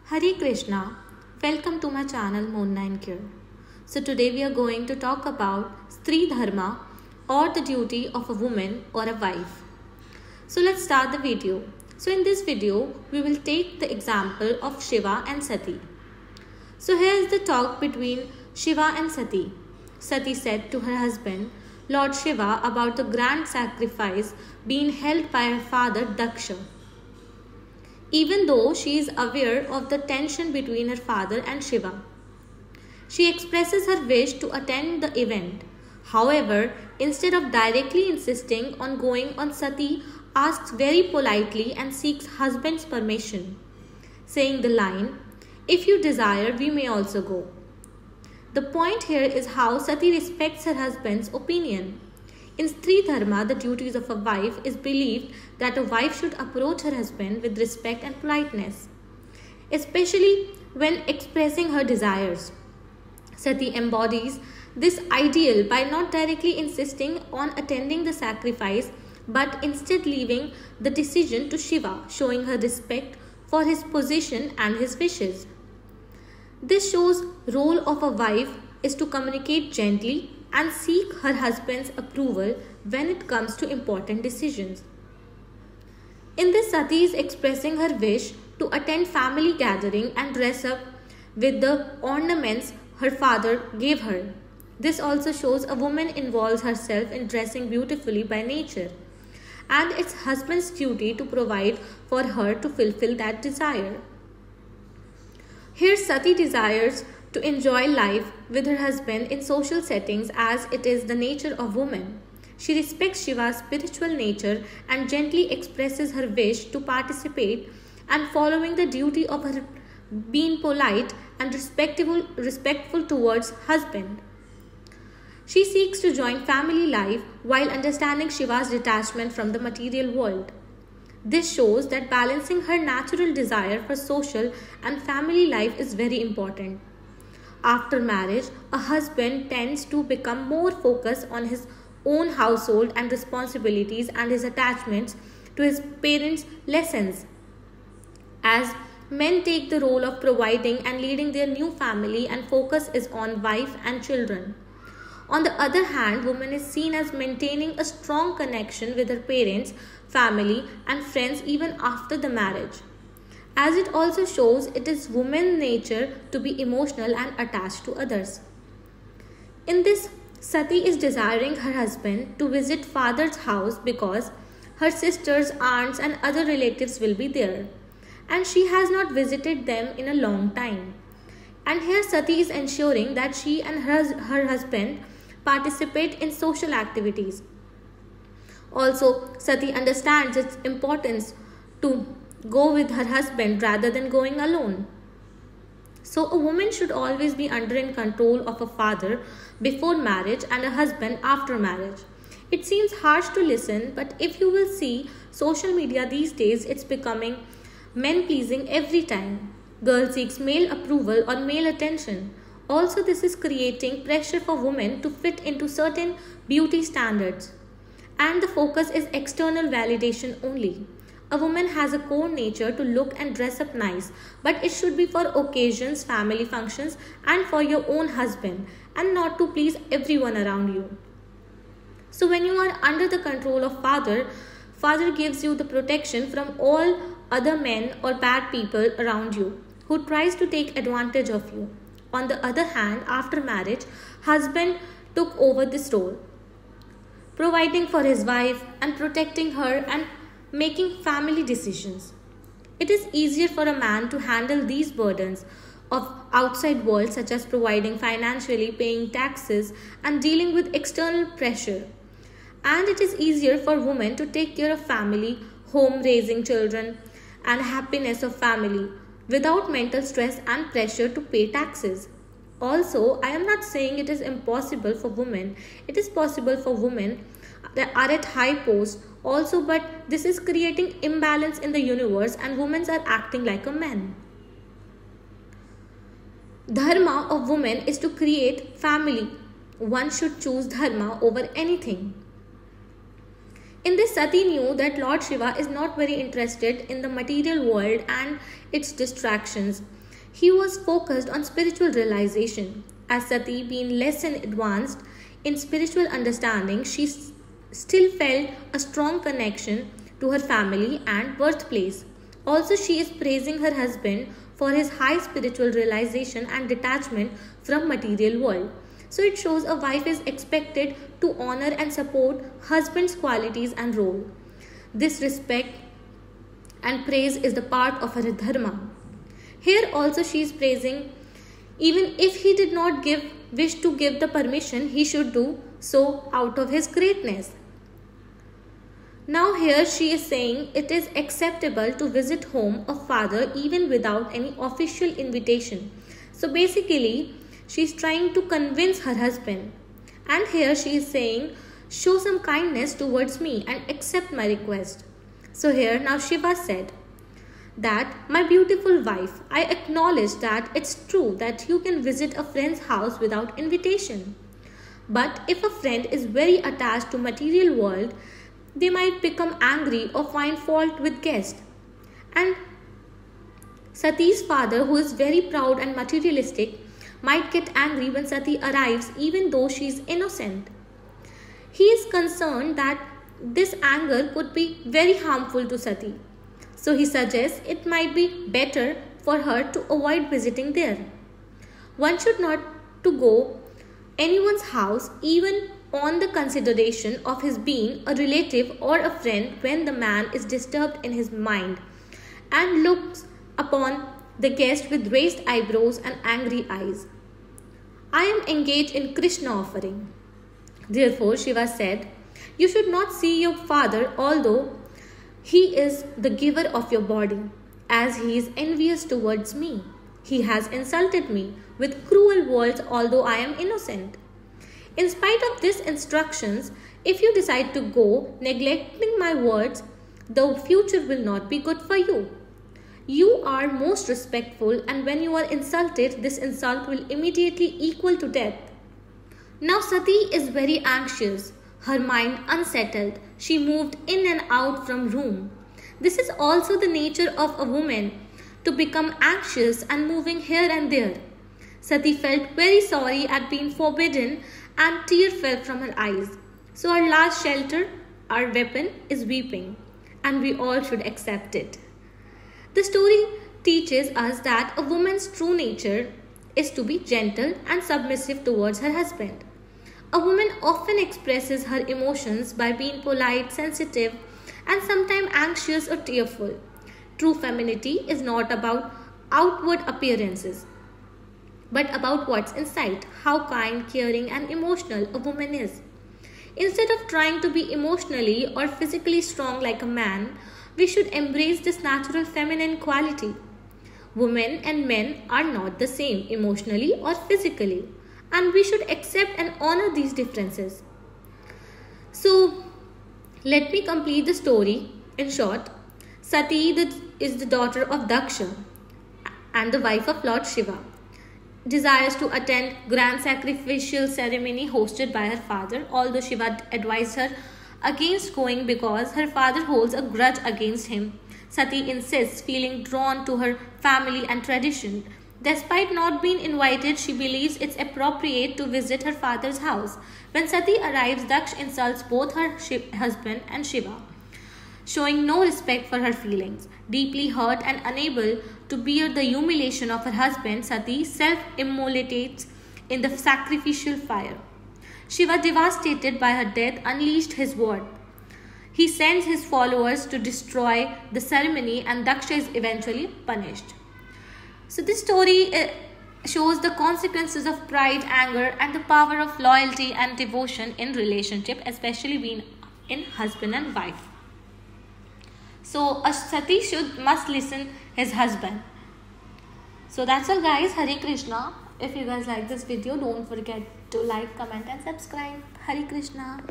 Hare Krishna, welcome to my channel Monna and Cure. So today we are going to talk about Stri Dharma or the duty of a woman or a wife. So let's start the video. So in this video we will take the example of Shiva and Sati. So here is the talk between Shiva and Sati. Sati said to her husband, Lord Shiva, about the grand sacrifice being held by her father Daksha. Even though she is aware of the tension between her father and Shiva, she expresses her wish to attend the event. However, instead of directly insisting on going on, Sati asks very politely and seeks husband's permission, saying the line, "If you desire, we may also go." The point here is how Sati respects her husband's opinion. In Stri Dharma, the duties of a wife is believed that a wife should approach her husband with respect and politeness, especially when expressing her desires. Sati embodies this ideal by not directly insisting on attending the sacrifice, but instead leaving the decision to Shiva, showing her respect for his position and his wishes. This shows role of a wife is to communicate gently and seek her husband's approval when it comes to important decisions. In this, Sati is expressing her wish to attend family gathering and dress up with the ornaments her father gave her. This also shows a woman involves herself in dressing beautifully by nature, and it's husband's duty to provide for her to fulfill that desire. Here Sati desires to enjoy life with her husband in social settings as it is the nature of woman. She respects Shiva's spiritual nature and gently expresses her wish to participate and following the duty of her being polite and respectful towards husband. She seeks to join family life while understanding Shiva's detachment from the material world. This shows that balancing her natural desire for social and family life is very important. After marriage, a husband tends to become more focused on his own household and responsibilities and his attachments to his parents' lessons, as men take the role of providing and leading their new family and focus is on wife and children. On the other hand, woman is seen as maintaining a strong connection with her parents, family and friends even after the marriage, as it also shows it is woman's nature to be emotional and attached to others. In this, Sati is desiring her husband to visit father's house because her sisters, aunts and other relatives will be there, and she has not visited them in a long time. And here Sati is ensuring that she and her husband participate in social activities. Also, Sati understands its importance to go with her husband rather than going alone. So a woman should always be under in control of a father before marriage and a husband after marriage. It seems harsh to listen, but if you will see social media these days, it's becoming men pleasing every time. Girl seeks male approval or male attention. Also, this is creating pressure for women to fit into certain beauty standards, and the focus is external validation only. A woman has a core nature to look and dress up nice, but it should be for occasions, family functions and for your own husband, and not to please everyone around you. So when you are under the control of father gives you the protection from all other men or bad people around you who tries to take advantage of you. On the other hand, after marriage, husband took over this role, providing for his wife and protecting her and making family decisions. It is easier for a man to handle these burdens of outside world, such as providing financially, paying taxes and dealing with external pressure. And it is easier for women to take care of family, home, raising children and happiness of family without mental stress and pressure to pay taxes. Also, I am not saying it is impossible for women. It is possible for women that are at high posts also, but this is creating imbalance in the universe and women are acting like a man. Dharma of women is to create family. One should choose dharma over anything. In this, Sati knew that Lord Shiva is not very interested in the material world and its distractions. He was focused on spiritual realization. As Sati being less and advanced in spiritual understanding, she still felt a strong connection to her family and birthplace. Also, she is praising her husband for his high spiritual realization and detachment from material world. So it shows a wife is expected to honor and support husband's qualities and role. This respect and praise is the part of her dharma. Here also she is praising, even if he did not wish to give the permission, he should do so out of his greatness. Now here she is saying it is acceptable to visit home of father even without any official invitation. So basically she is trying to convince her husband. And here she is saying, show some kindness towards me and accept my request. So here now Shiva said that, my beautiful wife, I acknowledge that it's true that you can visit a friend's house without invitation. But if a friend is very attached to material world, they might become angry or find fault with guests. And Sati's father, who is very proud and materialistic, might get angry when Sati arrives even though she is innocent. He is concerned that this anger could be very harmful to Sati. So he suggests it might be better for her to avoid visiting there. One should not to go anyone's house even on the consideration of his being a relative or a friend when the man is disturbed in his mind and looks upon the guest with raised eyebrows and angry eyes. I am engaged in Krishna offering. Therefore, Shiva said, you should not see your father although he is the giver of your body, as he is envious towards me. He has insulted me with cruel words although I am innocent. In spite of these instructions, if you decide to go, neglecting my words, the future will not be good for you. You are most respectful, and when you are insulted, this insult will immediately equal to death. Now Sati is very anxious, her mind unsettled. She moved in and out from room. This is also the nature of a woman, to become anxious and moving here and there. Sati felt very sorry at being forbidden and tears fell from her eyes. So our last shelter, our weapon, is weeping, and we all should accept it. The story teaches us that a woman's true nature is to be gentle and submissive towards her husband. A woman often expresses her emotions by being polite, sensitive, and sometimes anxious or tearful. True femininity is not about outward appearances, but about what's inside, how kind, caring, and emotional a woman is. Instead of trying to be emotionally or physically strong like a man, we should embrace this natural feminine quality. Women and men are not the same emotionally or physically, and we should accept and honor these differences. So, let me complete the story in short. Sati is the daughter of Daksha and the wife of Lord Shiva. Desires to attend grand sacrificial ceremony hosted by her father, although Shiva advised her against going because her father holds a grudge against him. Sati insists, feeling drawn to her family and tradition. Despite not being invited, she believes it's appropriate to visit her father's house. When Sati arrives, Daksh insults both her husband and Shiva, showing no respect for her feelings. Deeply hurt and unable to bear the humiliation of her husband, Sati self-immolates in the sacrificial fire. Shiva, devastated by her death, unleashed his wrath. He sends his followers to destroy the ceremony, and Daksha is eventually punished. So this story shows the consequences of pride, anger, and the power of loyalty and devotion in relationship, especially being in husband and wife. So a Sati must listen his husband. So that's all guys. Hare Krishna. If you guys like this video, don't forget to like, comment and subscribe. Hare Krishna.